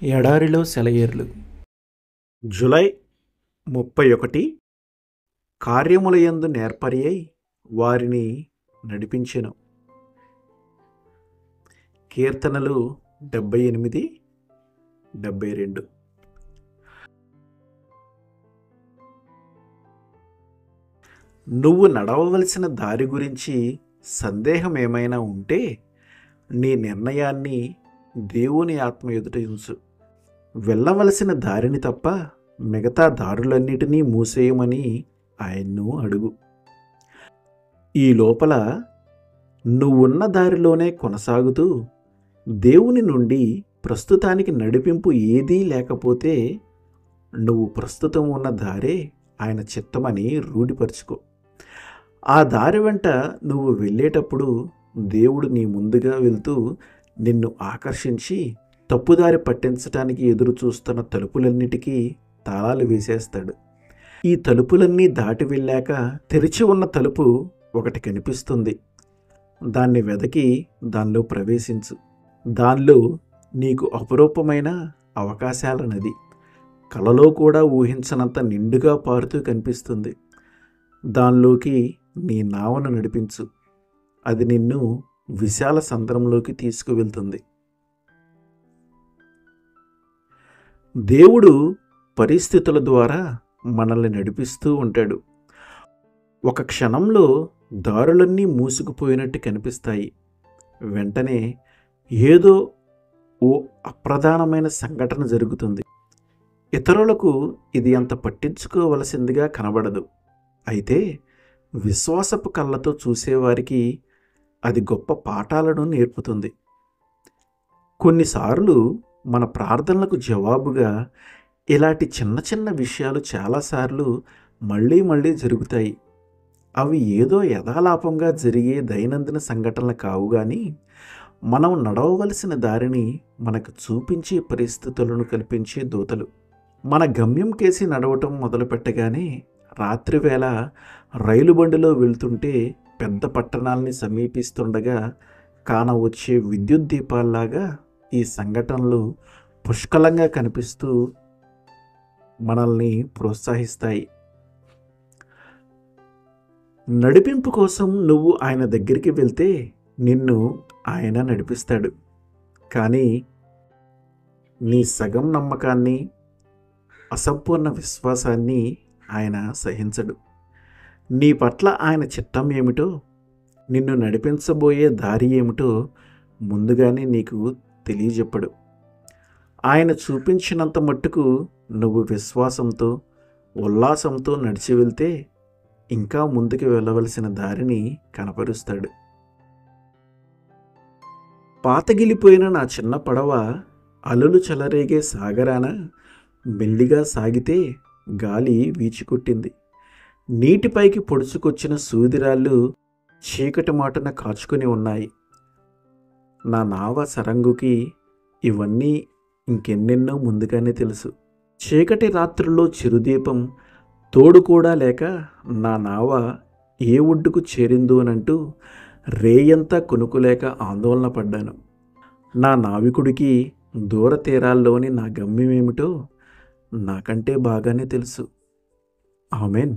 ఎడారిలో సెలయేర్లు. జూలై 31. కార్యములయందు నేర్పరియై వారిని నడిపించెను. కీర్తనలు 78, 72. నువ్వు నడవవలసిన దారి గురించి సందేహం ఏమైనా ఉంటే నీ నిర్ణయాన్ని దేవుని ఆత్మ ఎదుట ఉంచు. వెళ్ళవలసిన దారిని తప్ప మిగతా దారులన్నిటినీ మూసేయమని ఆయన్ను అడుగు. ఈ లోపల నువ్వున్న దారిలోనే కొనసాగుతూ దేవుని నుండి ప్రస్తుతానికి నడిపింపు ఏదీ లేకపోతే నువ్వు ప్రస్తుతం ఉన్న దారే ఆయన చిత్తమని రూఢిపరుచుకో. ఆ దారి వెంట నువ్వు వెళ్ళేటప్పుడు దేవుడు నీ ముందుగా వెళ్తూ నిన్ను ఆకర్షించి తప్పుదారి పట్టించడానికి ఎదురు చూస్తున్న తలుపులన్నిటికీ తాళాలు వేసేస్తాడు. ఈ తలుపులన్నీ దాటి వెళ్ళాక తెరిచి ఉన్న తలుపు ఒకటి కనిపిస్తుంది. దాన్ని వెదకి దానిలో ప్రవేశించు. దానిలో నీకు అపురూపమైన అవకాశాల నది కలలో కూడా ఊహించనంత నిండుగా పారుతూ కనిపిస్తుంది. దానిలోకి నీ నావను నడిపించు. అది నిన్ను విశాల సంద్రంలోకి తీసుకువెళ్తుంది. దేవుడు పరిస్థితుల ద్వారా మనల్ని నడిపిస్తూ ఉంటాడు. ఒక క్షణంలో దారులన్నీ మూసుకుపోయినట్టు కనిపిస్తాయి. వెంటనే ఏదో ఓ అప్రధానమైన సంఘటన జరుగుతుంది. ఇతరులకు ఇది అంత పట్టించుకోవలసిందిగా కనబడదు. అయితే విశ్వాసపు కళ్ళతో చూసేవారికి అది గొప్ప పాఠాలను నేర్పుతుంది. కొన్నిసార్లు మన ప్రార్థనలకు జవాబుగా ఇలాంటి చిన్న చిన్న విషయాలు చాలాసార్లు మళ్ళీ మళ్ళీ జరుగుతాయి. అవి ఏదో యథాలాపంగా జరిగే దైనందిన సంఘటనలు కావు, కానీ మనం నడవవలసిన దారిని మనకు చూపించే పరిస్థితులను కల్పించే దూతలు. మన గమ్యం కేసి నడవటం మొదలుపెట్టగానే రాత్రివేళ రైలు బండిలో వెళ్తుంటే పెద్ద పట్టణాలని సమీపిస్తుండగా కానవచ్చే విద్యుత్ దీపాల్లాగా ఈ సంఘటనలు పుష్కలంగా కనిపిస్తూ మనల్ని ప్రోత్సహిస్తాయి. నడిపింపు కోసం నువ్వు ఆయన దగ్గరికి వెళ్తే నిన్ను ఆయన నడిపిస్తాడు. కానీ నీ సగం నమ్మకాన్ని, అసంపూర్ణ విశ్వాసాన్ని ఆయన సహించడు. నీ పట్ల ఆయన చిత్తం ఏమిటో, నిన్ను నడిపించబోయే దారి ఏమిటో ముందుగానే నీకు తెలియజెప్పడు. ఆయన చూపించినంత మట్టుకు నువ్వు విశ్వాసంతో, ఉల్లాసంతో నడిచి వెళ్తే ఇంకా ముందుకు వెళ్ళవలసిన దారిని కనపరుస్తాడు. పాతగిలిపోయిన నా చిన్న పడవ అలలు చెలరేగే సాగరాన మెల్లిగా సాగితే గాలి వీచికొట్టింది. నీటిపైకి పొడుచుకొచ్చిన సూదిరాళ్ళు చీకటి మాటున కాచుకొని ఉన్నాయి. నా నావ సరంగుకి ఇవన్నీ ఇంకెన్నెన్నో ముందుగానే తెలుసు. చీకటి రాత్రుల్లో చిరుదీపం తోడు కూడా లేక నా నావ ఏ ఒడ్డుకు చేరిందోనంటూ రేయంతా కొనుక్కులేక ఆందోళన పడ్డాను. నా నావికుడికి దూర తీరాల్లోని నా గమ్యమేమిటో నాకంటే బాగానే తెలుసు. ఆమేన్.